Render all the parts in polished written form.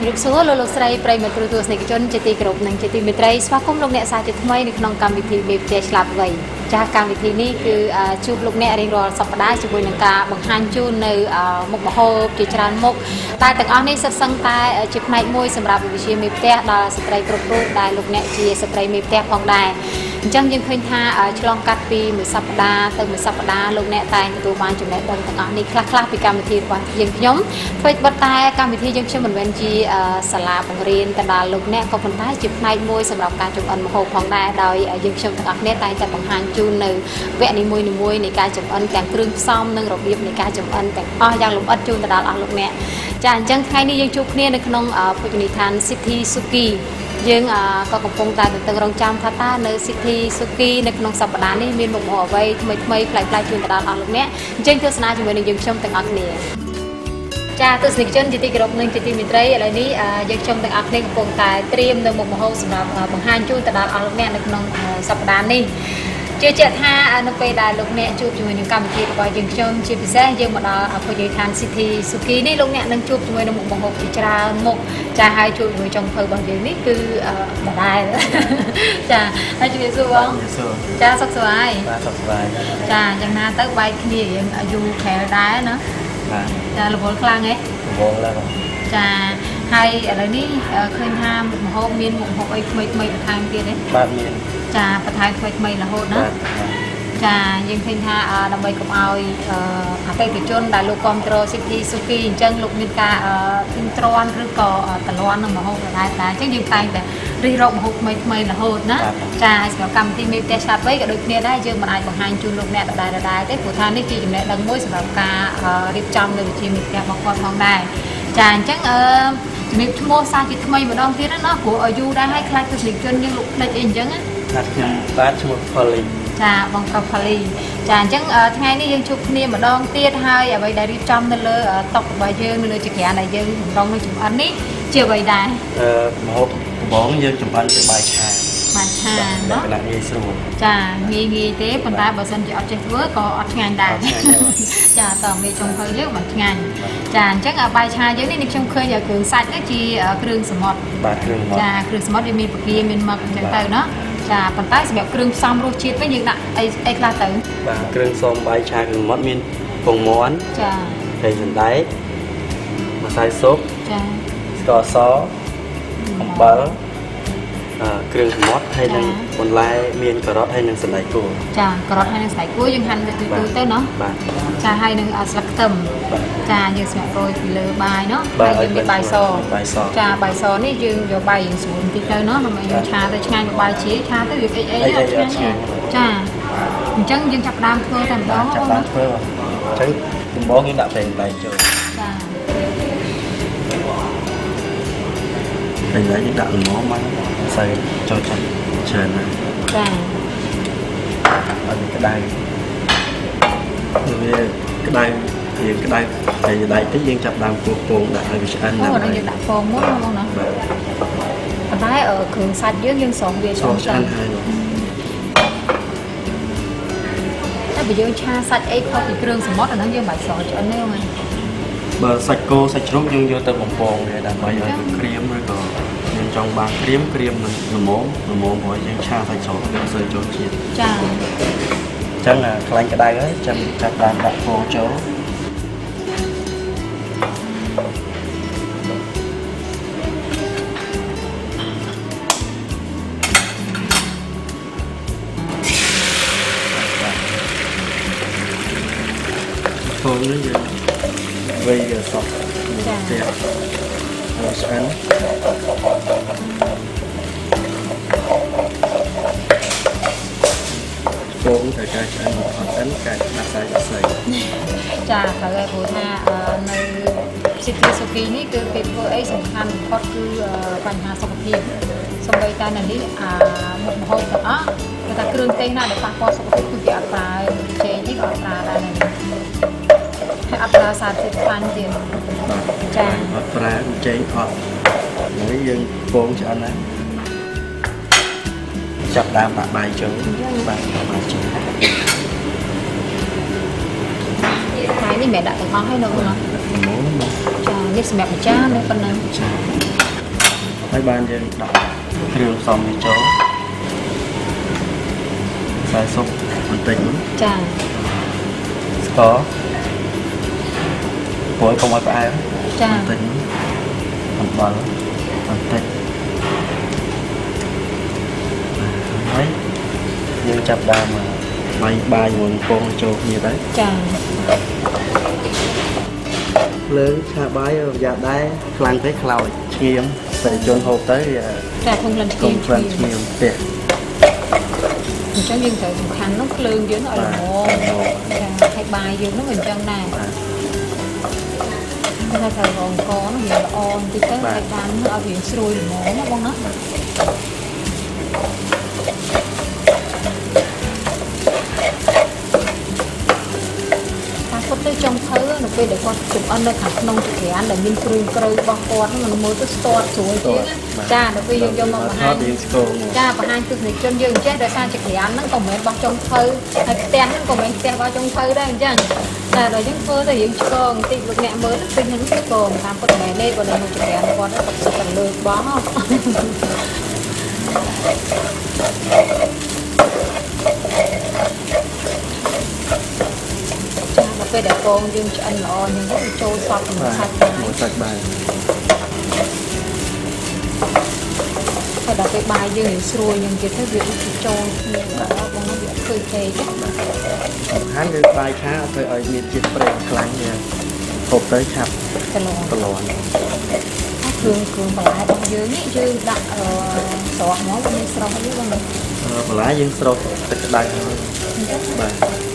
ริบซัวโลโลสไรไปมาตัวตัวสเนกจนจะตีกรบหนังจะตีเมตรัยสวาคมลงเนี่ยสายจะทำไมในขนมกรรมวิธีเบบเจสลับไว้จากการวิธีนี้คือจูบลูกเนี่ยเรียนรอสัปดาห์จะเป็นการบังคับจูนในมุกมโหจิตรานมุกตายแต่อันนี้สังตายจุดในมวยสำหรับวิธีเบบเตะดาสไตรกรบรูได้ลูกเนี่ยจีสไตรเบบเตะของได้จังยังเคยท่าฉลองกัดปีมือสัปดาห์เติมมือสัปดาห์ลูกเนี่ยตายตัวบานจุดในดังแต่อันนี้คลาปีการวิธีว่ายังย้อมไฟบัดตายการวิธียังเชื่อเหมือนเวนจีสลาบังเรียนแต่ดาลูกเนี่ยก็คนท้ายจุดในมวยสำหรับการจุดอันมโหของได้โดยยังเชื่อแต่อันนี้ตายแต่บังคับจูนในแวะในมวยในการจำอันแต่งเครื่องซ้อมนั่งระเบียบในการจำอันแต่งอย่างลมอัดจูนตลาดลูกเนี่ยจานจังไทยนี่ยังจุกเนี่ยในขนมปัจจุบันซิตี้สุกี้ยังก็กำปงตายแต่รองจำท่าตาในซิตี้สุกี้ในขนมสัปดาห์นี้มีหมกหัวไว้ทำไมปลายจูนตลาดลูกเนี่ยจังเทศนาจมูกในยังชมแต่งอันเนี่ยจ้าตัวสนิทจนจิตติกรบหนึ่งจิตติมิตรอะไรนี้ยังชมแต่อันนี้กำปงตายเตรียมในหมกหัวสำหรับบางฮันจูนตลาดลูกเนี่ยในขนมสัปดาห์นี้เจ้าเจ้าท่าอนุเปดาลูกเนี่ยจูบจมูกในกรรมที่ว่ายังชมชีพิเศษยังมาดาพยายามสิทธิสุกี้นี่ลูกเนี่ยนั่งจูบจมูกในหมกมโหจิตราหมกจะให้จูบจมูกจงเพอบางอย่างนี้คือมาได้จ้าให้จูบสู้บ้างจ้าสักสบายจ้าอย่างน่าตั้งใบขี้ยังอยู่แขนได้เนาะจ้าระบบคลางไงจ้าให้อะไรนี่เคยทำหมกมโหมีนหมกมโหไอ้ไม่ประทานเตี้ยเลยบ้านมีนจ้าประทานไม่ละโหดนะจ้ายังเพนท่าดำใบกับเอาไปติดจนได้ลูกคอมโตรสิทธิสุกี้จังลูกมีกาทิ้งตรอนหรือก่อตะลอนน้ำมโหได้แต่จังยังไปแต่รีรบมโหไม่ละโหดนะจ้าสำหรับกรรมที่มีแต่ชาติไว้กับโดยเนี่ยได้เยอะมันไอ้บางฮันจูนลูกเนี่ยได้แต่ผู้ทานนี่จีจำเนี่ยดังมวยสำหรับการรีบจำเลยจีมีแกบางคนท้องได้จ้าจังมีชั่วโมงซาจิตทำไมมาดองที่นั่นเนาะผัวอายุได้ให้คลายตัวสิจนยังลูกได้เองจังอ่ะนัดคือบ้านชั่วพลีจ้าบางกับพลีจ้าจังไงนี่ยังชุบเนี่ยมาดองเตี้ยให้ใบได้รีบจำนั่นเลยตกใบเยอะนั่นเลยจะแก่ไหนเยอะดองในจุดอันนี้เจียวใบได้หมกบ้องเยอะจุดอันเป็นใบชาเนาะจ้างีเต้ปัญหาบางส่วนจะเอาใจเวิร์กก็อัดงานได้จ้าต่อไปชงเคยเรียกบัดงานจ้าจังใบชาเยอะนี่ชงเคยอยากเครื่องสัตว์ก็จีเครื่องสมอดจ้าเครื่องสมอดมีปกีมีมักจังเตอเนาะจ้าปัญหาแบบเครื่องซ้ำรูชีดไว้ยังน่ะไอ้คลาเตอเครื่องซ้ำใบชาเครื่องมดมีผงม้วนจ้าใส่สันได้มาใส่ซุปจ้าก็ซอของเบอร์เครื่องมดให้นั่งบนลายเมียนกระรอกให้นั่งสไลด์กูจ้ากระรอกให้นั่งสไลด์กูยังหันไปดูเต้นเนาะจ้าให้นั่งสลักเติมจ้ายังสมัยโรยไปเลยใบเนาะใบยังมีใบซอจ้าใบซอนี่ยังอยู่ใบยังสูงติดเลยเนาะทำไมยังชาแต่ชาอยู่ใบชี้ชาแต่อยู่ไอ้เนี่ยจ้าจังยังจับดามเพื่อแต่บ้องจับดามเพื่อใช้บ้องยังดับเป็นใบโจเป็นไรยังดับหม้อมันใส่choเชิญนะจ้าอันนี้ก็ได้ก็ได้ยังก็ได้แต่ได้ที่ยังจับดามโป่งได้วิชาอันนั้นได้ยังดับโป่งมั้งมั้งเนาะอันได้เครื่องสัตว์เยอะยังสองเวียสองชั้นถ้าไปเยอะชาสัตว์ไอ้ข้าวเครื่องสมมติอันนั้นยังใบสองจะอันนี้ยังไงบะสัตว์โกสัตว์ชรุกยังเยอะแต่โป่งเนี่ยแต่ใบอะไรครีมด้วยก็ยังจองบางครีมมันหนุ่มหอยยังชาใส่โซ่ยังเสยโจชีดจ้าจังคล้ายกระไดเลยจับดามดับโฟโจโฟนี่ยังเวียสอบเตี้ยเราใช้โป่งแต่การใช้หมดอันการอาศัยจ้าถ้าเกิดพูดนะในสิทธิสุขีนี่คือเป็นตัวไอ้สำคัญเพราะคือปัญหาสุขภาพสมัยการนั้นนี่หมดหมดแต่เครื่องเต้นน่ะเดี๋ยวปากคอสุขภาพคืออัตราเจที่อัตราอะไรนั่นให้อัตรา30,000เดียวจ้าอัตราเจอดหรือยังโป่งจะอันนั้นจับดามใบโจใบโจนี่mẹ đã từng nói hay đâu mà, cha biết mẹ của cha nữa phần này. ហើយបានយើងដាក់គ្រឿងផ្សំនេះចូលខ្សែស៊ុបបន្តិចនោះ ចា ស្ករព្រោះកុំឲ្យផ្អែម ចា បន្តិចនោះអំបិលបន្តិចហើយយើងចាប់ដើមបាយជាមួយពងចូលគ្នាទៅ ចា លើឆាបាយប្រយ័ត្នដែរខ្លាំងពេកខ្លោចឈាមតែជន់ហូបទៅ ចាធំលិនឈា កុំ ម ខ្លាំងឈាមផ្ទះ អញ្ចឹងយើងត្រូវសំខាន់នោះភ្លើងយើងឲ្យល្មមចាហើយបាយយើងនោះអញ្ចឹងដែរតែត្រូវរងកនោះវាល្អបន្តិចទៅហើយបានឲ្យវាស្រួយល្មមបងណាគាត់ទៅចង់ធ្វើនៅពេលដែលគាត់ជំអិននៅខាងក្នុងចក្រានដែលមានគ្រឿងក្រៅរបស់គាត់ហ្នឹងមើលទៅស្ទាត់ស្រួលជាងចាដល់ពេលយើងយកមកបង្ហាញចាបង្ហាញទស្សនិកជនយើងចេះដោយសារចក្រានហ្នឹងក៏មិនមែនបោះចុងធ្វើហើយផ្ទះហ្នឹងក៏មិនមែនផ្ទះបោះចុងធ្វើដែរអញ្ចឹងតែដល់យើងធ្វើទៅយើងឆ្កងបន្តិចលោកអ្នកមើលទៅឃើញហ្នឹងឆ្កងតាមពិតមែនទេបើនៅចក្រានគាត់គាត់សុខតែលើបោះពេលដែលពងយើងឆ្អិនល្អអញ្ចឹងទៅចូលសពជាមួយសាច់បាយ សាច់បាយ ហើយដល់ពេលបាយយើងស្រួយអញ្ចឹងទៀតទៅវាចូលគ្នាល្អបងនោះវាឃើញពេក សំខាន់គឺបាយឆាអត់ទៅឲ្យមានជាតិប្រេងខ្លាំងទេហូបទៅឆាប់ កន្លង ប្រឡង គ្រឿងបន្លែរបស់យើងនេះយើងដាក់ស្រស់មកវាស្រស់នេះបង បន្លែយើងស្រុះទឹកក្តៅហើយបាទ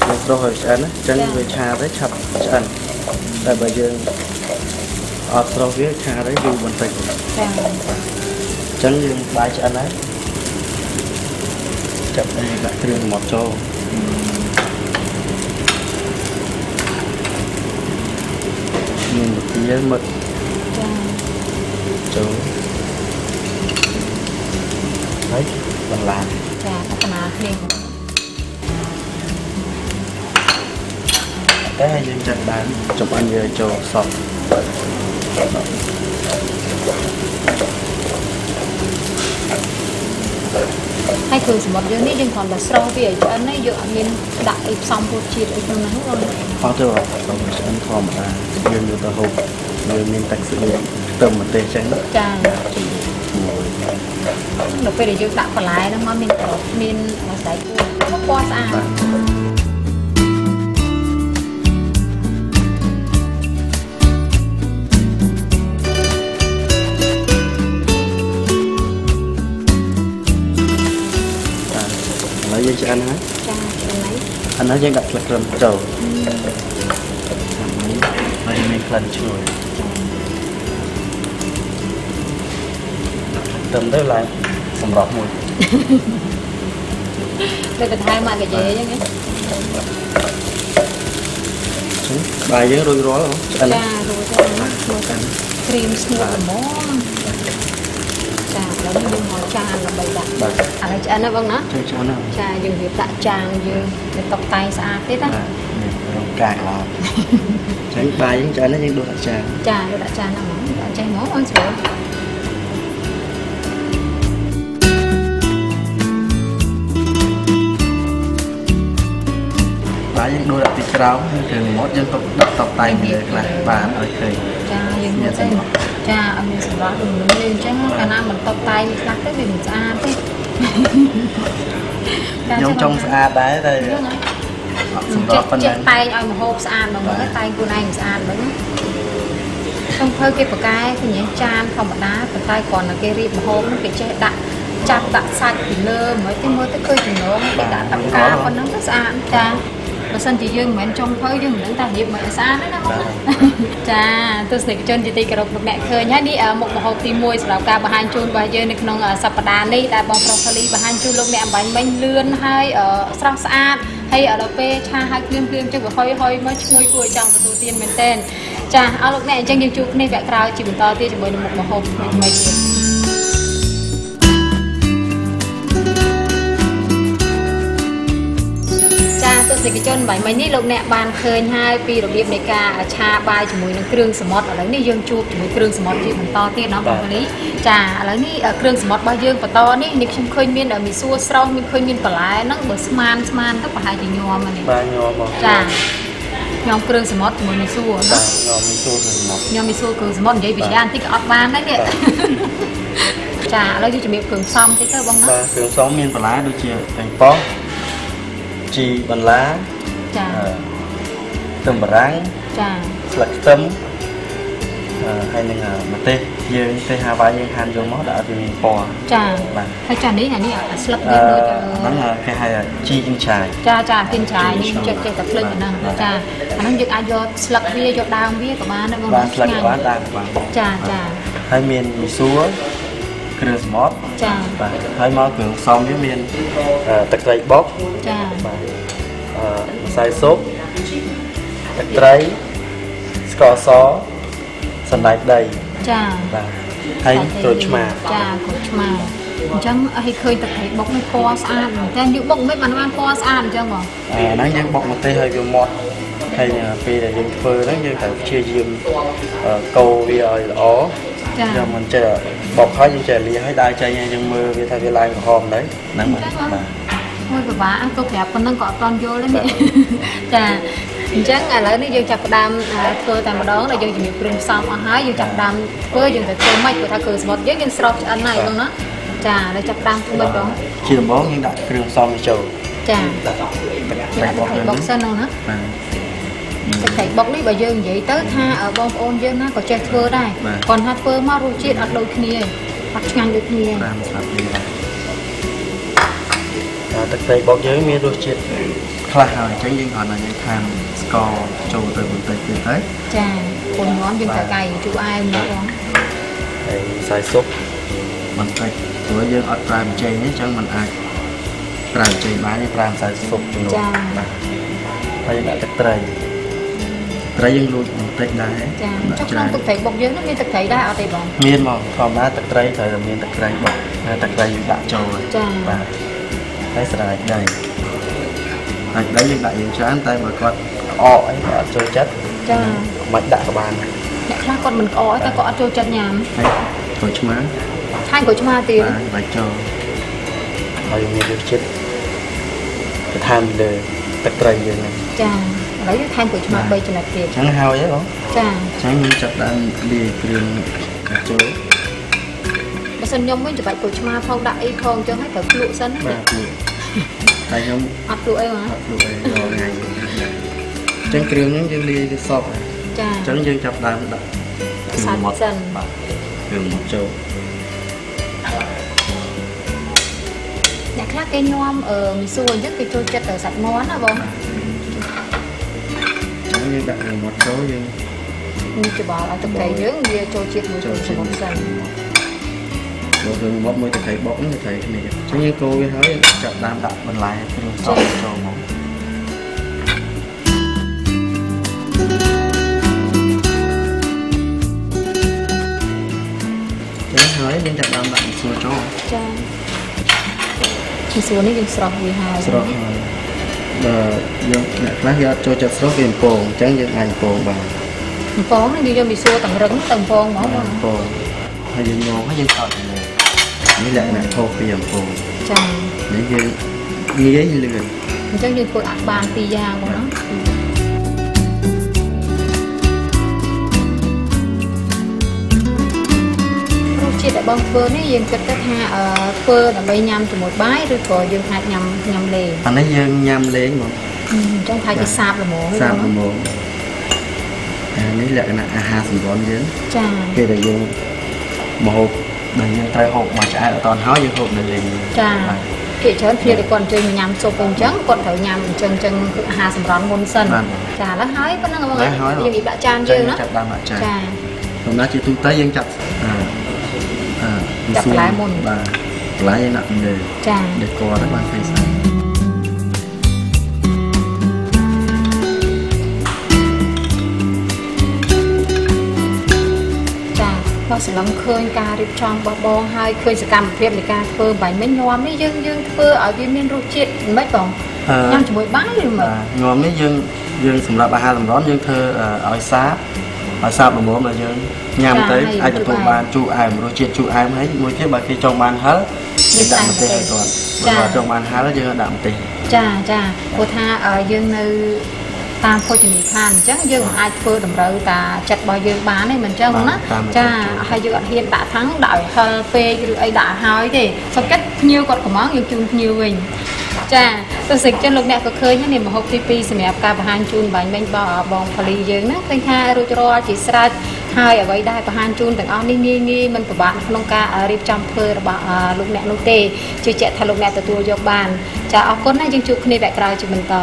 យើងស្រុះឲ្យឆ្អិនណាអញ្ចឹងវាឆាទៅឆាប់ឆ្អិនតែបើយើងអត់ស្រុះវាឆាទៅយូរបន្តិច ចា អញ្ចឹងយើងបាយឆ្អិនហើយចាប់ដាក់គ្រឿងមកចូលមានវាមឹក ចា ចូលហើយបន្លែ ចាដាក់ណាគ្នា តែយើងចាត់បានចំអិនវាចូលសពហើយគ្រឿងសមុទ្រយើងនេះយើងគ្រាន់តែស្រោះវាឲ្យឆ្អិនណាយើងអត់មានដាក់អីផ្សំពោតជាតិអីក្នុងនោះបង អត់ទេបងឆ្អិនធម្មតាយើងយកទៅហូបយើងមានទឹកស្អៀកខ្ទឹមម្ទេសចឹង ចាដល់ពេលដែលយើងដាក់បន្លែហ្នឹងមកមានក្របមានស្បែកគួរពណ៌ស្អាត យើងឆ្អិនហើយ ចាឆ្អិនហើយ អានោះយើងដាក់ស្លឹកគ្រឹមចូលហើយមានក្លិនឈ្ងុយទៅទៅឡើងសម្រាប់មួយ ទៅទៅថែមមកកាយអញ្ចឹងបាយយើងរួចរាល់ឆ្អិន ចារួចទៅមើលទៅគ្រីមស្ងួតល្មមចាឥឡូវនេះយើងមកចានដើម្បីដាក់ឥឡូវឆ្អិនណាបងណា ឆ្អិនណា ចាយើងរៀបដាក់ចានយើងទៅតុបតែងស្អាតទៀតណា រងកាកឡោចឹងបាយយើងឆ្អិនយើងដួសដាក់ចាន ចាយើងដាក់ចានហ្នឹងហ្មងដាក់ចេះហ្មងអូនស្រួល បាយយើងដួសដាក់ពីក្រោមគ្រឿងម៉ត់យើងទុកដាក់តុបតែងពីលើខ្លះបានឲ្យឃើញ ចាយើងមើលទៅចាអត់មានសម្រាប់ដូចនេះអញ្ចឹងកាលណាមិនតុបតែងខ្លះទៅវាមិនស្អាតទេ ខ្ញុំចង់ស្អាតដែរតែសម្រាប់ប៉ុណ្ណឹង តែងឲ្យម្ហូបស្អាតហ្មងតែងខ្លួនឯងស្អាតហ្មងខ្ញុំធ្វើគេប្រកែគេញ៉ាំចានធម្មតាប៉ុន្តែគ្រាន់តែគេរៀបម្ហូបគេចេះដាក់ចាប់ដាក់សាច់ពីលើមកទៅមើលទៅឃើញចំណងគេដាក់តកាប៉ុណ្ណឹងទៅស្អាតចាបើសិនជាយើងមិនមែនចង់ធ្វើយើងមិនដឹងតែរៀបមកឲ្យស្អាតទេណាបងចាទស្សនិកជនជាទីគោរពលោកអ្នកឃើញហើយនេះមុខម្ហូបទី1សម្រាប់ការបង្ហាញជូនរបស់យើងនៅក្នុងសប្តាហ៍នេះដែលបងប្រុសផលីបង្ហាញជូនលោកអ្នកអំបញ្ញមិញលឿនហើយស្រស់ស្អាតហើយដល់ពេលឆាហើយភ្លាមៗជិះហុយមកឈ្ងុយគួរឲ្យចង់ទទួលទានមែនទែនចាអរលោកអ្នកអញ្ចឹងយើងជួបគ្នាវគ្គក្រោយជាបន្តទៀតជាមួយនឹងមុខម្ហូបថ្មីៗទៀតចាទស្ស និកជនបាយមិញនេះលោកអ្នកបានឃើញហើយពីរបៀបនៃការឆាបាយជាមួយនឹងគ្រឿងសមុទ្រឥឡូវនេះយើងជួបជាមួយគ្រឿងសមុទ្រទៀតបន្តទៀតណាបងប្អូនចាឥឡូវនេះគ្រឿងសមុទ្ររបស់យើងបន្តនេះខ្ញុំឃើញមានមីសួរស្រស់មានឃើញមានបន្លែហ្នឹងបើស្មានទៅប្រហែលជាញោមហ្នឹងបាទញោមបងចាញោមគ្រឿងសមុទ្រជាមួយមីសួរណាញោមមីសួរគ្រឿងសមុទ្រនិយាយពីយ៉ាងតិចក៏អត់បានដែរនេះចាឥឡូវយើងជំរាបគ្រឿងផ្សំតិចទៅបងណាបាទគ្រឿងផ្សំមានបន្លែដូចជាប៉េងប៉ោះជីបន្លាចាខ្ទឹមបារាំងចាស្លឹកខ្ទឹមហើយនឹងម្ទេសយើងទេហាវ៉ៃយើងហាន់យកមកដាក់ឲ្យវាមានពណ៌ចាបាទហើយចានេះស្លឹកនេះដូចហ្នឹងគេហៅជីគិនឆាយចាគិនឆាយនេះចេះតែភ្លេចហ្នឹងចាអាហ្នឹងយើងអាចយកស្លឹកវាយកដើមវាក៏បានដែរបងបាទស្លឹកបានដើមបានចាហើយមានមីសួរគ្រឿងសមុទ្រចាបាទហើយមកគ្រឿងផ្សំវាមានទឹកត្រីបុកចាបាទម្សៅស៊ុបទឹកត្រីស្ករសសណ្តែកដីចាបាទហើយក្រូចឆ្មាចាក្រូចឆ្មាអញ្ចឹងឲ្យឃើញទឹកត្រីបុកនេះពណ៌ស្អាតតែយើងបុកមិនបានពណ៌ស្អាតអញ្ចឹងបងហ្នឹងយើងបុកម្ទេសឲ្យវាមាត់ហើយពេលដែលយើងធ្វើហ្នឹងយើងត្រូវព្យាយាមកូរវាឲ្យល្អយើងមិនចេះបុកហើយយើងចេះលាហើយដើរចេញឲ្យយើងមើលវាថាវាឡើងក្រហមđấyហ្នឹងបាទមួយពិបាកទៅប្រាប់ប៉ុណ្ណឹងក៏អត់ទាន់យល់ដែរនេះចាអញ្ចឹងឥឡូវនេះយើងចាប់ផ្ដើមធ្វើតែម្ដងដែលយើងជំរាបគ្រឿងផ្សំអស់ហើយយើងចាប់ផ្ដើមធ្វើយើងទៅធ្វើម៉េចព្រោះថាគ្រឿងសមុទ្រយើងស្រោបឆ្អិនហើយបងណាចាហើយចាប់ផ្ដើមធ្វើម៉េចបងជាដំបូងយើងដាក់គ្រឿងផ្សំនេះចូលចាដាក់ត្រីបុកសិនហ្នឹងណាទឹកត្រីបុកនេះបើយើងនិយាយទៅថាបងប្អូនយើងណាក៏ចេះធ្វើដែរគាត់ថាធ្វើមករសជាតិអត់ដូចគ្នាអត់ឆ្ងាញ់ដូចគ្នាបាទស្រាប់នេះទឹកត្រីបុកយើងមានរសជាតិខ្លះហើយអញ្ចឹងយើងគ្រាន់តែយើងថែមស្ករចូលទៅបន្តិចទៀតទៅចាពងមាន់យើងត្រូវកាយជូរអែមណាបងហើយខ្សែស៊ុបបន្តិចព្រោះយើងអត់ប្រើម្ជែងនេះអញ្ចឹងมันអាចប្រើម្ជែងបានទេប្រើខ្សែស៊ុបចំនួនបាទហើយដាក់ទឹកត្រីយើងលួចបន្តិចដែរចាចុះក្នុងទឹកត្រីបុកយើងមានទឹកត្រីដែរអត់ទេបងមានបងធម្មតាទឹកត្រីត្រូវតែមានទឹកត្រីបុកហើយទឹកត្រីយើងដាក់ចូលចាបាទហើយស្រែកដីហើយដីយើងដាក់យើងច្រើនតែបើគាត់ក្អកអីគាត់អត់ចូលចិត្តចាមិនដាក់ក៏បានអ្នកខ្លះគាត់មិនក្អកតែគាត់អត់ចូលចិត្តញ៉ាំហើយក្រូចឆ្មាឆាញ់ក្រូចឆ្មាទៀតបាទចូលហើយមានរសជាតិបន្ថែមលើទឹកត្រីយើងហ្នឹងចាឥឡូវយើងថែមក្រូចឆ្មា3ចំណិតទៀតចឹងហើយហ៎បងចាចឹងខ្ញុំចាប់ដើមលាយគ្រឿងចូលបើសិនខ្ញុំវិញច្បាច់ក្រូចឆ្មាផងដាក់អីផងអញ្ចឹងហើយត្រូវភ្លក់សិនបាទភ្លក់ហើយខ្ញុំអត់ភ្លក់អីហ៎អត់ភ្លក់អីរាល់ថ្ងៃអញ្ចឹងគ្រឿងហ្នឹងយើងលាយវាសពចាអញ្ចឹងយើងចាប់ដើមដាក់គ្រឿងម៉ត់សិនបាទគ្រឿងម៉ត់ចូលអ្នកខ្លះគេញោមមីសួរអញ្ចឹងគេចូលចិត្តសាច់មាន់ណាបងអញ្ចឹងយើងដាក់គ្រឿងម៉ត់ចូលយើងនេះច្បល់ឲ្យទឹកត្រីយើងវាចូលជាតិមួយចូលជាមួយសិនគ្រឿងម៉ត់មួយទឹកត្រីបុកហ្នឹងទឹកត្រីគ្នាអញ្ចឹងយើងកូរវាហើយចាប់ដើមដាក់បន្លែគ្រឿងផ្សំចូលមកហើយយើងចាប់ដើមដាក់មីសួរចូលចាមីសួរនេះយើងស្រស់វាហើយស្រស់ហើយបើយើងអ្នកខ្លះគេអត់ចូលចិត្តស្រស់គេអំពងអញ្ចឹងយើងអាចអំពងបានអំពងនេះយើងមីសួរតម្រឹងទៅអំពងហ្មងអំពងហើយយើងងហើយយើងថតទៅនេះលក្ខណៈខុសពីអំពងចានេះយើងងាយលឿនអញ្ចឹងយើងធ្វើអាចបាន2យ៉ាងហ្មងណាជាតិដែលបងធ្វើនេះយើងគិតទៅថាធ្វើដើម្បីញ៉ាំជាមួយបាយឬក៏យើងអាចញ៉ាំលេងអានេះយើងញ៉ាំលេងហ្មងអញ្ចឹងថាជាសាបល្មមសាបល្មមអានេះលក្ខណៈអាហារសម្រន់យើងចាពេលដែលយើងមកហូបដែលយើងត្រូវហូបមកឆ្អែតអត់តន់ហើយយើងហូបនៅលេងចាគេច្រើនភ្លាតែគាត់អញ្ជើញមកញ៉ាំស៊ុបអញ្ចឹងគាត់ត្រូវញ៉ាំអញ្ចឹងគឺអាហារសម្រន់មុនសិនចាឥឡូវហើយប៉ុណ្ណឹងបងយើងនិយាយដាក់ចានយើងណាចាប់ដើមដាក់ចានចាសម្រាប់ជាទូទៅយើងចាប់បន្លែមុនបាទបន្លែយើងដាក់ពីលើចាដេកទៅបានឃើញស្អាតចាប ก็สำหรับเคยการรีบจองบองให้เคยสกรรมเพียบในการเพิ่มใบไม่ยอมนี่ยังเพิ่มเอาวิเมียนรูจิตไม่ต้องยังจะมวยบ้านหรือมั้งยอมนี่ยังสำหรับอาหารสำร้อนยังเธอเอาซาบหมูมายังยำtới aiจะตัวบานจูไอมรูจิตจูไอให้มวยเทียบแบบที่จองบานเฮ้ยดั่งเตะก่อนจองบานเฮ้ยแล้วยังดั่งเตะจ้าโคท่ายังในตามโภชนีทานจังยังไอเพิ่มดำเราตาจัดบอยยังบ้านนี่มันจังนะจ้าให้ยังเห็นด่าทั้งด่าเฮลเปย์หรือไอด่าหายดิสกัดnhiều còn có mónยังจุนnhiều mìnhจ้าตัวสิ่งจันลูกเนี่ยก็เคยเนี่ยมา6 ปีสมัยการประหารจูนบางบองผลิตยังนะตั้งแต่รู้จะรอจีสระให้เอาไว้ได้ประหารจูนแต่เอานี่มันประบาดลงการรีบจำเพอระบาลูกเนี่ยลูกเตะช่วยเจาะทะลุเนี่ยตัวโยกบานจะเอาก้นนั่นยังจุกในแบบกลายจุดมันต่อ